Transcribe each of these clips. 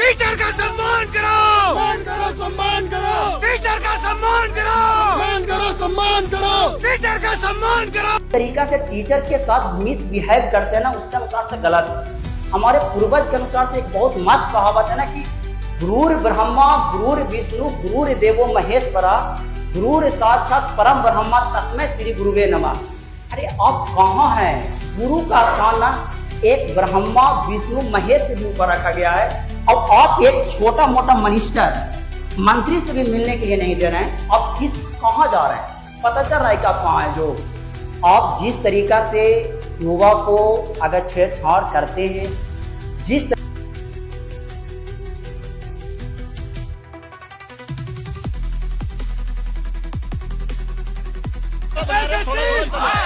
Teacher का सम्मान करो, सम्मान करो, सम्मान करो, टीचर का सम्मान करो, सम्मान करो, सम्मान करो, टीचर का सम्मान करो। तरीका से टीचर के साथ मिसबिहेव करते हैं ना, उसके अनुसार से गलत है। हमारे पूर्वज के अनुसार से एक बहुत मस्त कहावत है ना कि गुरुर ब्रह्मा गुरुर विष्णु गुरुर देवो महेश्वरा गुरुर साक्षात परम ब्रह्मा तस्मै श्री गुरुवे नमः। अरे आप कहाँ हैं? गुरु का स्थान ना एक ब्रह्मा विष्णु महेश से भी ऊपर रखा गया है। अब आप एक छोटा मोटा मिनिस्टर मंत्री से भी मिलने के लिए नहीं दे रहे हैं। आप किस कहाँ जा रहे हैं? पता चल रहा है कि आप कहाँ हैं। जो आप जिस तरीका से युवा को अगर छेड़छाड़ करते हैं, जिस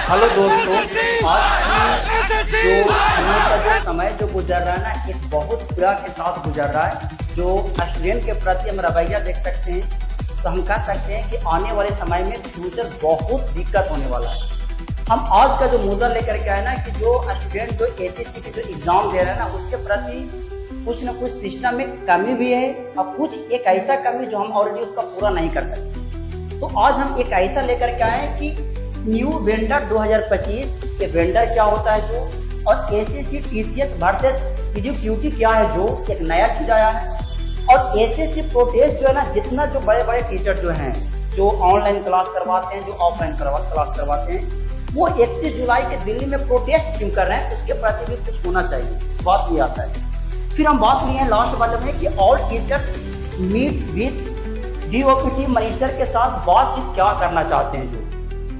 हेलो दोस्तों, आज जो हम का जो समय जो गुजर रहा है ना, एक बहुत पीड़ा के साथ गुजर रहा है। जो स्टूडेंट के प्रति हम रवैया देख सकते हैं तो हम कह सकते हैं कि आने वाले समय में फ्यूचर बहुत दिक्कत होने वाला है। हम आज का जो मुद्दा लेकर के आए ना कि जो स्टूडेंट जो एसएससी के जो एग्जाम दे रहे हैं ना, उसके प्रति कुछ ना कुछ सिस्टम में कमी भी है और कुछ एक ऐसा कमी जो हम ऑलरेडी उसका पूरा नहीं कर सकते। तो आज हम एक ऐसा लेकर के आए कि न्यू वेंडर 2025 के वेंडर क्या होता है जो, और एसएससी टीसीएस वर्सेस ईडीक्यूटी क्या है जो एक नया चीज आया है। और एसएससी प्रोटेस्ट जो है ना, जितना जो बड़े बड़े टीचर जो हैं जो ऑनलाइन क्लास करवाते हैं, जो ऑफलाइन क्लास करवाते हैं, वो 31 जुलाई के दिल्ली में प्रोटेस्ट क्यों कर रहे हैं, उसके प्रति भी कुछ होना चाहिए। बात ये आता है। फिर हम बात लिए हैं लास्ट वाले में कि all teachers meet with DOPT minister के साथ बातचीत क्या करना चाहते हैं जो,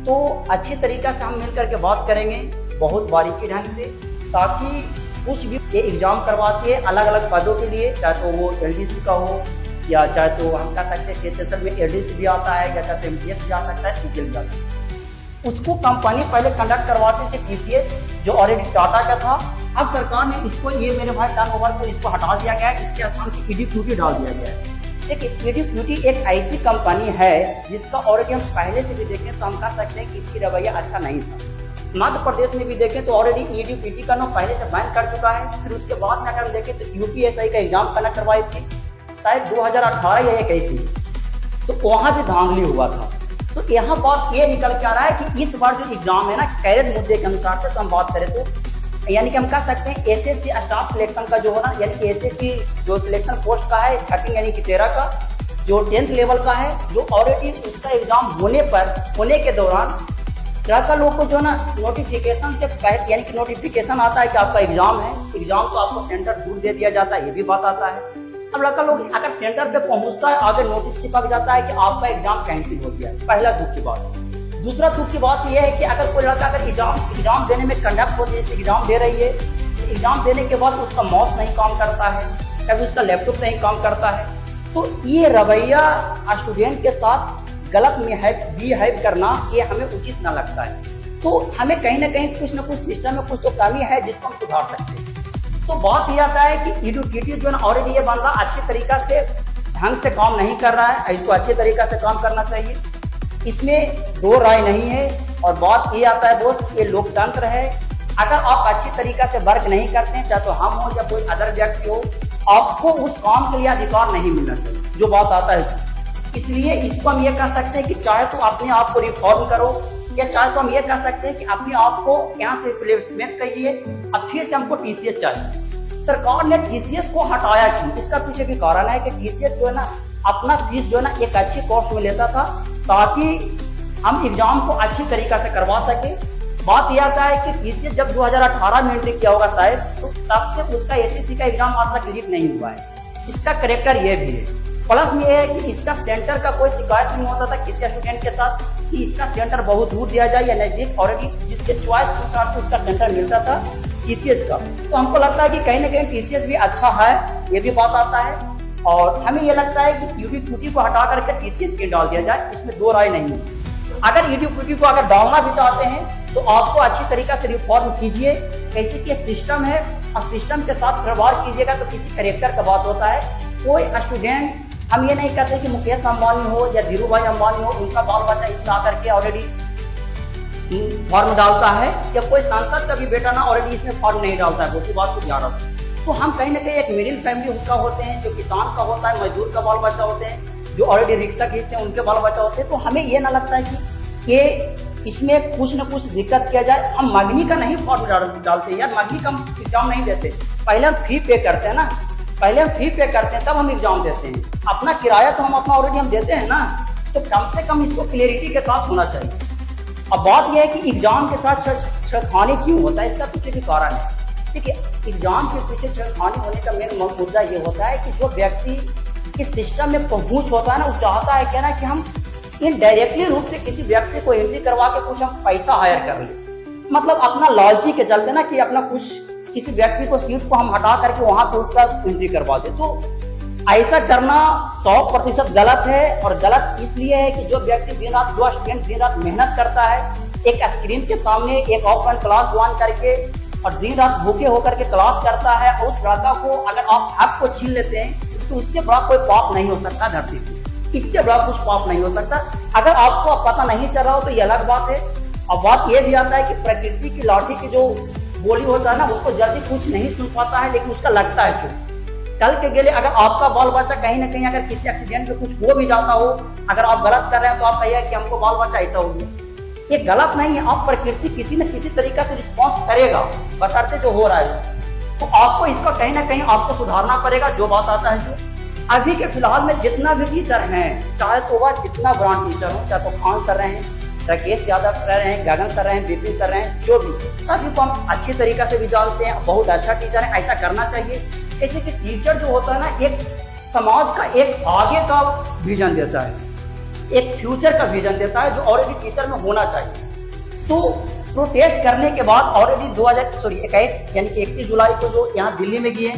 तो अच्छी तरीका से हम मिल करके बात करेंगे बहुत बारीकी ढंग से, ताकि कुछ भी ये एग्जाम करवाती है अलग अलग पदों के लिए, चाहे तो वो एलडीसी का हो या चाहे तो हम कह सकते हैं सीएचएसएल में एलडीसी भी आता है, या चाहे तो एमटीएस भी आ सकता है, सीजीएल भी आ सकता है। उसको कंपनी पहले कंडक्ट करवाती थी टीसीएस, जो ऑलरेडी टाटा का था। अब सरकार ने इसको, ये मेरे भाई टर्न ओवर को इसको हटा दिया गया है, इसके स्थान पर ईडीक्यूटी डाल दिया गया है। देखिए, ईडीक्यूटी एक ऐसी कंपनी है जिसका ऑलरेडी हम पहले से भी देखें तो हम कह सकते हैं कि इसकी रवैया अच्छा नहीं था। मध्य प्रदेश में भी देखें तो ऑलरेडी ईडीक्यूटी का नाम पहले से बैन कर चुका है। फिर उसके बाद में अगर हम देखें तो यूपीएसआई का एग्जाम कंडक्ट करवाई थी शायद 2018 या 21 में, तो वहां भी धांधली हुआ था। तो यहाँ बात ये निकल के आ रहा है कि इस बार जो एग्जाम है ना, कैरेट मुद्दे के अनुसार से तो हम बात करें तो यानी कि हम कह सकते हैं एसएससी स्टाफ सिलेक्शन का जो हो ना, यानी कि एसएससी जो सिलेक्शन पोस्ट का है 13 यानी कि 13 का, जो 10th लेवल का है, जो ऑलरेडी उसका एग्जाम होने के दौरान लड़का लोग को जो ना नोटिफिकेशन से पहले, यानी कि नोटिफिकेशन आता है कि आपका एग्जाम है, एग्जाम तो आपको सेंटर दूर दे दिया जाता है, ये भी बात आता है। अब लड़का लोग अगर सेंटर पे पहुंचता है, आगे नोटिस चिपक जाता है कि आपका एग्जाम कैंसिल हो गया है। पहला दुख की बात। दूसरा दुख की बात यह है कि अगर कोई लड़का अगर एग्जाम देने में कंडक्ट होती है, जैसे एग्जाम दे रही है, तो एग्जाम देने के बाद उसका माउस नहीं काम करता है, कभी उसका लैपटॉप नहीं काम करता है, तो ये रवैया स्टूडेंट के साथ गलत बिहेव करना ये हमें उचित ना लगता है। तो हमें कहीं ना कहीं कुछ ना कुछ सिस्टम में कुछ तो कमी है जिसको हम सुधार सकते हैं। तो बात ये आता है कि ईडीक्यूटी जो है ना, ऑलरेडी ये बंदा अच्छी तरीका से ढंग से काम नहीं कर रहा है, इसको अच्छी तरीका से काम करना चाहिए, इसमें दो राय नहीं है। और बात ये आता है दोस्त, ये लोकतंत्र है। अगर आप अच्छी तरीका से वर्क नहीं करते हैं, चाहे तो हम हो या कोई अदर व्यक्ति हो, आपको उस काम के लिए अधिकार नहीं मिलना चाहिए, जो बात आता है। इसलिए इसको हम ये कह सकते हैं कि चाहे तो अपने आप को रिफॉर्म करो, या चाहे तो हम ये कह सकते हैं कि अपने आप को यहाँ से रिप्लेसमेंट करिए, अब फिर से हमको टीसीएस चाहिए। सरकार ने टीसीएस को हटाया क्यों? इसका पीछे भी कारण है कि टीसीएस जो है ना, अपना फीस जो है ना एक अच्छी कॉस्ट में लेता था, ताकि हम एग्जाम को अच्छी तरीका से करवा सके। बात यह आता है कि टीसीएस जब 2018 में एंट्री किया होगा शायद, तो तब से उसका एसएससी का एग्जाम आज तक लीक नहीं हुआ है। इसका करेक्टर ये भी है। प्लस में यह है कि इसका सेंटर का कोई शिकायत नहीं होता था किसी स्टूडेंट के साथ कि इसका सेंटर बहुत दूर दिया जाए या नजदीक, ऑलरेडी जिसके चॉइस के अनुसार से उसका सेंटर मिलता था टीसीएस का। तो हमको लगता है कि कहीं ना कहीं टीसीएस भी अच्छा है, ये भी बात आता है। और हमें ये लगता है कि ईडीक्यूटी को हटा करके टीसीएस के डाल दिया जाए, इसमें दो राय नहीं है। अगर ईडीक्यूटी को अगर डालना भी चाहते हैं तो आपको अच्छी तरीका से रिफॉर्म कीजिए। कैसे कि सिस्टम है और सिस्टम के साथ व्यवहार कीजिएगा तो किसी करेक्टर का बात होता है। कोई स्टूडेंट, हम ये नहीं कहते कि मुकेश अंबानी हो या धीरू भाई अंबानी हो, उनका बाल बच्चा इसमें आकर के ऑलरेडी फॉर्म डालता है, या कोई सांसद का भी बेटा ना ऑलरेडी इसमें फॉर्म नहीं डालता है, दूसरी बात को ध्यान रखो। तो हम कहीं ना कहीं एक मिडिल फैमिली का होते हैं, जो किसान का होता है, मजदूर का बाल बच्चा होते हैं, जो ऑलरेडी रिक्शा खींचते हैं उनके बाल बच्चा होते हैं। तो हमें ये ना लगता है कि ये इसमें कुछ ना कुछ दिक्कत किया जाए। हम मगनी का नहीं फॉर्म डालते हैं यार, मगनी का हम एग्जाम नहीं देते, पहले हम फी पे करते हैं ना, पहले हम फी पे करते हैं तब हम एग्जाम देते हैं। अपना किराया तो हम अपना ऑलरेडी हम देते हैं ना, तो कम से कम इसको क्लियरिटी के साथ होना चाहिए। अब बात यह है कि एग्जाम के साथ छेड़खानी क्यों होता है, इसका पीछे भी कारण है। ठीक है, एग्जाम के पीछे छेड़खानी होने का मेन मुद्दा ये होता है कि जो व्यक्ति इस सिस्टम में पहुंच होता है ना, वो चाहता है क्या ना कि हम इनडायरेक्टली रूप से किसी व्यक्ति को एंट्री करवा के कुछ हम पैसा हायर कर ले, मतलब अपना लालची के चलते ना कि अपना कुछ किसी व्यक्ति को सीट को हम हटा करके वहां पे उसका एंट्री करवा दे। तो ऐसा करना 100% गलत है। और गलत इसलिए है कि जो व्यक्ति दिन रात, जो स्टूडेंट दिन रात मेहनत करता है एक स्क्रीन के सामने एक ऑफलाइन क्लास ज्वाइन करके और दिन रात भूखे होकर के क्लास करता है, और उस लड़का को अगर आप हक को छीन लेते हैं तो उससे बड़ा कोई पाप नहीं हो सकता धरती पे, इससे बड़ा कुछ पाप नहीं हो सकता। अगर आपको पता नहीं चल रहा हो तो ये अलग बात है। अब बात ये भी आता है कि प्रकृति की लाठी की जो बोली होता है ना, उसको जल्दी कुछ नहीं सुन पाता है, लेकिन उसका लगता है चुप। कल के लिए अगर आपका बाल बच्चा कहीं ना कहीं अगर किसी एक्सीडेंट में कुछ हो भी जाता हो, अगर आप गलत कर रहे हैं तो आप कहिए कि हमको बाल बच्चा ऐसा हो गया, ये गलत नहीं है। आप प्रकृति किसी न किसी तरीका से रिस्पॉन्स करेगा, बशर्ते जो हो रहा है। तो आपको इसका कहीं ना कहीं आपको सुधारना पड़ेगा। जो बात आता है जो अभी के फिलहाल में जितना भी टीचर हैं, चाहे तो वह जितना ब्रांड टीचर हो, चाहे तो खान सर रहे हैं, राकेश यादव सर रहे हैं, गगन सर रहे हैं, विपिन सर रहे हैं, जो भी सभी को हम अच्छी तरीका से भी जानते हैं, बहुत अच्छा टीचर है, ऐसा करना चाहिए। ऐसे कि टीचर जो होता है ना, एक समाज का एक आगे का विजन देता है, एक फ्यूचर का विजन देता है, जो ऑलरेडी टीचर में होना चाहिए। तो प्रोटेस्ट करने के बाद ऑलरेडी 21 यानी कि 31 जुलाई को जो यहाँ दिल्ली में गए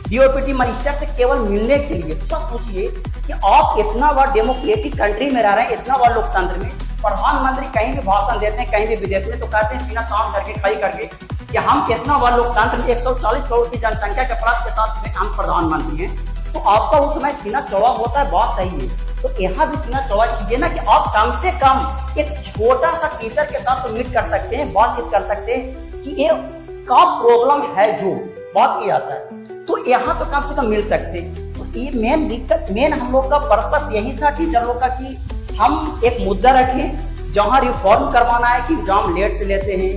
डीओपीटी मिनिस्टर से केवल मिलने के लिए। तो सोचिए कि आप इतना बड़ा डेमोक्रेटिक कंट्री में रह रहे हैं, इतना बड़ा लोकतंत्र में, प्रधानमंत्री कहीं भी भाषण देते हैं, कहीं भी विदेश में, तो कहते हैं सीना तान करके खड़ी करके कि हम कितना बड़ा लोकतंत्र में 140 करोड़ की जनसंख्या के प्लस के साथ में हम प्रधानमंत्री हैं। तो आपका उस समय सीना चौड़ा होता है, बात सही है। तो यहाँ भी सीना चौड़ा कीजिए ना कि आप कम से कम एक छोटा सा टीचर के साथ तो मीट कर सकते हैं, बातचीत कर सकते हैं कि ये क्या प्रॉब्लम है, जो बात ये आता है तो यहाँ तो कम से कम मिल सकते। तो ये मेन दिक्कत, मेन हम लोग का पर्पस यही था टीचर लोग का कि हम एक मुद्दा रखें जहाँ रिफॉर्म करवाना है कि एग्जाम लेट से लेते हैं,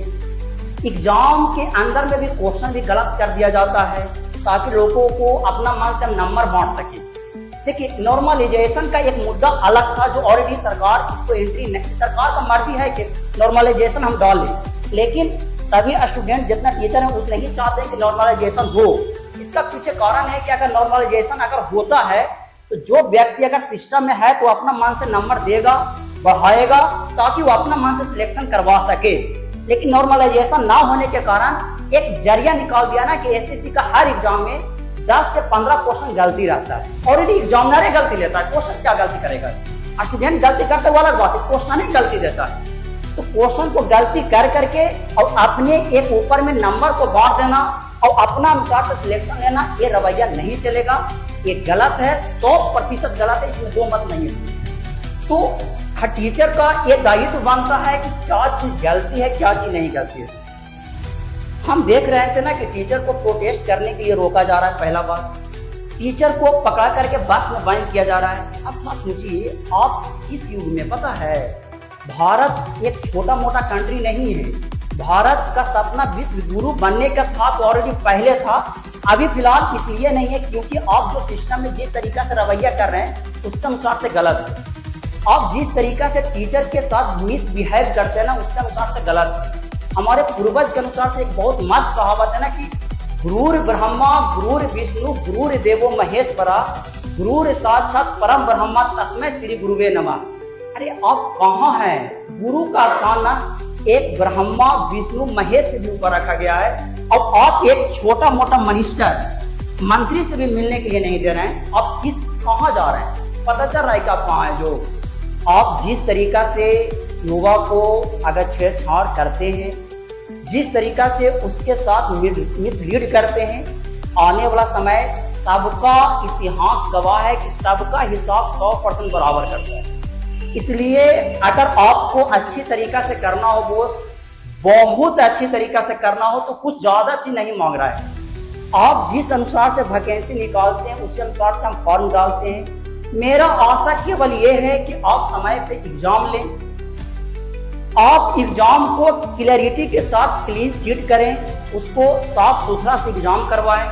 एग्जाम के अंदर में भी क्वेश्चन भी गलत कर दिया जाता है ताकि लोगों को अपना मन से नंबर बांट सके। देखिए, नॉर्मलाइजेशन का एक मुद्दा अलग था जो ऑलरेडी सरकार इसको एंट्री नहीं, सरकार का मर्जी है कि नॉर्मलाइजेशन हम डाल लें, लेकिन सभी स्टूडेंट जितना टीचर है उतने ही चाहते हैं कि नॉर्मलाइजेशन हो। इसका पीछे कारण है कि अगर नॉर्मलाइजेशन अगर होता है तो जो व्यक्ति अगर सिस्टम में है तो अपना मन से नंबर देगा, बढ़ाएगा, ताकि वो अपना मन से सिलेक्शन करवा सके। लेकिन नॉर्मलाइजेशन ना होने के कारण एक जरिया निकाल दिया ना कि एसएससी का हर एग्जाम में 10 से 15 क्वेश्चन गलती रहता है। ऑलरेडी एग्जामिनर गलती लेता है, क्वेश्चन क्या गलती करेगा, स्टूडेंट गलती करते हुआ अलग बात है, क्वेश्चन ही गलती देता है। तो क्वेश्चन को गलती कर करके और अपने एक ऊपर में नंबर को बांट देना और अपना अनुसार से सिलेक्शन लेना, ये रवैया नहीं चलेगा, ये गलत है, 100% गलत है, इसमें दो मत नहीं है। तो हर टीचर का ये दायित्व बनता है कि क्या चीज गलती है, क्या चीज नहीं गलती है। हम देख रहे थे ना कि टीचर को प्रोटेस्ट करने के लिए रोका जा रहा है, पहला बार टीचर को पकड़ा करके बस में बैन किया जा रहा है। अब आप सोचिए, आप किस युग में, पता है भारत एक छोटा मोटा कंट्री नहीं है, भारत का सपना विश्व गुरु बनने का था तो ऑलरेडी पहले था, अभी फिलहाल इसलिए नहीं है क्योंकि आप जो सिस्टम में जिस तरीका से रवैया कर रहे हैं उसके अनुसार से गलत है। आप जिस तरीका से टीचर के साथ मिसबिहेव करते हैं ना उसके अनुसार से गलत है। हमारे पूर्वज के अनुसार से एक बहुत मस्त कहावत है ना कि गुरुर ब्रह्मा गुरुर विष्णु गुरुर देवो महेश्वरा गुरुर साक्षात परम ब्रह्मा तस्मै श्री गुरुवे नमः। अरे आप कहाँ हैं? गुरु का स्थान ना एक ब्रह्मा विष्णु महेश से भी ऊपर रखा गया है, और आप एक छोटा मोटा मिनिस्टर मंत्री से भी मिलने के लिए नहीं दे रहे हैं। आप किस कहाँ जा रहे हैं? पता चल रहा है कि आप कहाँ हैं? जो आप जिस तरीका से युवा को अगर छेड़छाड़ करते हैं, जिस तरीका से उसके साथ मिसलीड करते हैं, आने वाला समय सबका इतिहास गवाह है कि सबका हिसाब 100% बराबर करता है। इसलिए अगर आपको अच्छी तरीका से करना हो, बॉस बहुत अच्छी तरीका से करना हो, तो कुछ ज्यादा चीज नहीं मांग रहा है। आप जिस अनुसार से वैकेंसी निकालते हैं उसी अनुसार से हम फॉर्म डालते हैं। मेरा आशा केवल ये है कि आप समय पे एग्जाम लें, आप एग्जाम को क्लैरिटी के साथ क्लीन चीट करें, उसको साफ सुथरा से एग्जाम करवाएं।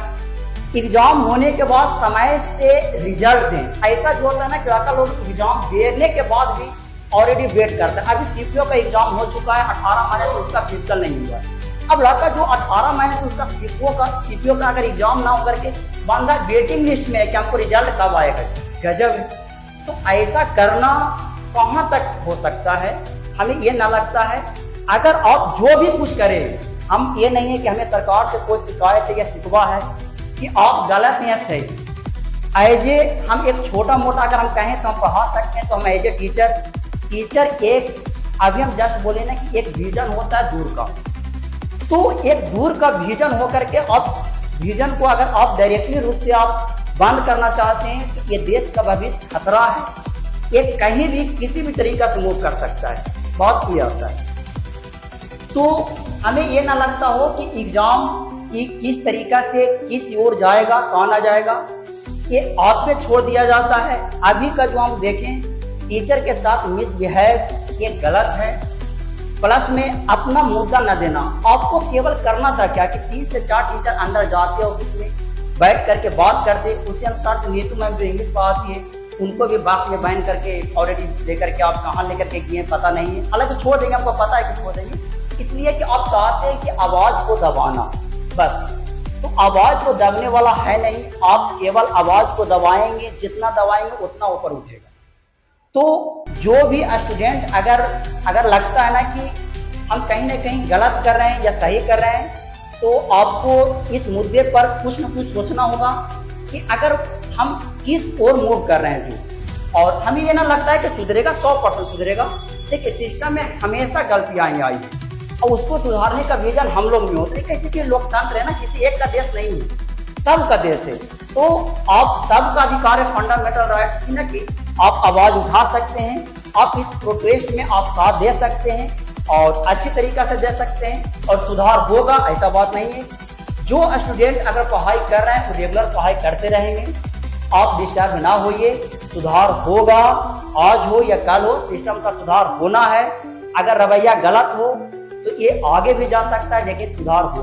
एग्जाम होने के बाद समय से रिजल्ट दें। ऐसा जो होता है ना कि लड़का लोग एग्जाम देने के बाद भी ऑलरेडी वेट करते हैं। अभी सीपीओ का एग्जाम हो चुका है, 18 महीने से उसका फिजिकल नहीं हुआ है। अब लड़का जो 18 महीने से उसका सीपीओ का अगर एग्जाम ना हो करके बंदा वेटिंग लिस्ट में है कि हमको रिजल्ट कब आएगा। गजब है। तो ऐसा करना कहाँ तक हो सकता है? हमें ये ना लगता है। अगर आप जो भी कुछ करें, हम ये नहीं है कि हमें सरकार से कोई शिकायत है या शिकवा है कि आप गलत हैं या सही। एज ए हम एक छोटा मोटा अगर हम कहें तो हम पढ़ा सकते हैं, तो हम एज ए टीचर एक, अभी हम जस्ट बोले ना कि एक विजन होता है दूर का, तो एक दूर का विजन होकर के आप विजन को अगर आप डायरेक्टली रूप से आप बंद करना चाहते हैं तो ये देश का भविष्य खतरा है। ये कहीं भी किसी भी तरीका से मूव कर सकता है, बहुत क्लियर होता है। तो हमें ये ना लगता हो कि एग्जाम की किस तरीका से किस ओर जाएगा, कहाँ ना जाएगा, ये आप पे छोड़ दिया जाता है। अभी का जो हम देखें टीचर के साथ मिसबिहेव, ये गलत है। प्लस में अपना मुद्दा न देना। आपको केवल करना था क्या कि 3 से 4 टीचर अंदर जाते ऑफिस में बैठ करके बात करते, उसी अनुसार से नीतू मैम जो इंग्लिश पढ़ाती है उनको भी बस में बैन करके ऑलरेडी लेकर के आप कहाँ लेकर के गए पता नहीं है। हालांकि छोड़ देंगे, हमको पता है कि छोड़ देंगे, इसलिए कि आप चाहते हैं कि आवाज को दबाना बस। तो आवाज को दबने वाला है नहीं, आप केवल आवाज को दबाएंगे, जितना दबाएंगे उतना ऊपर उठेगा। तो जो भी स्टूडेंट अगर लगता है ना कि हम कहीं ना कहीं गलत कर रहे हैं या सही कर रहे हैं, तो आपको इस मुद्दे पर कुछ न कुछ सोचना होगा कि अगर हम किस ओर मूव कर रहे हैं जो। और हमें ये ना लगता है कि सुधरेगा, 100% सुधरेगा, लेकिन सिस्टम में हमेशा गलतियां आई है और उसको सुधारने का विजन हम लोग में होता है। कैसे कि लोकतंत्र है ना, किसी एक का देश नहीं है, सबका देश है। तो आप सबका अधिकार है, फंडामेंटल राइट्स की ना, कि आप आवाज उठा सकते हैं, आप इस प्रोटेस्ट में आप साथ दे सकते हैं और अच्छी तरीका से दे सकते हैं और सुधार होगा, ऐसा बात नहीं है। जो स्टूडेंट अगर पढ़ाई कर रहे हैं तो रेगुलर पढ़ाई करते रहेंगे, आप डिस्टर्ब ना होइए, सुधार होगा। आज हो या कल हो, सिस्टम का सुधार होना है। अगर रवैया गलत हो तो ये आगे भी जा सकता है, लेकिन सुधार हो।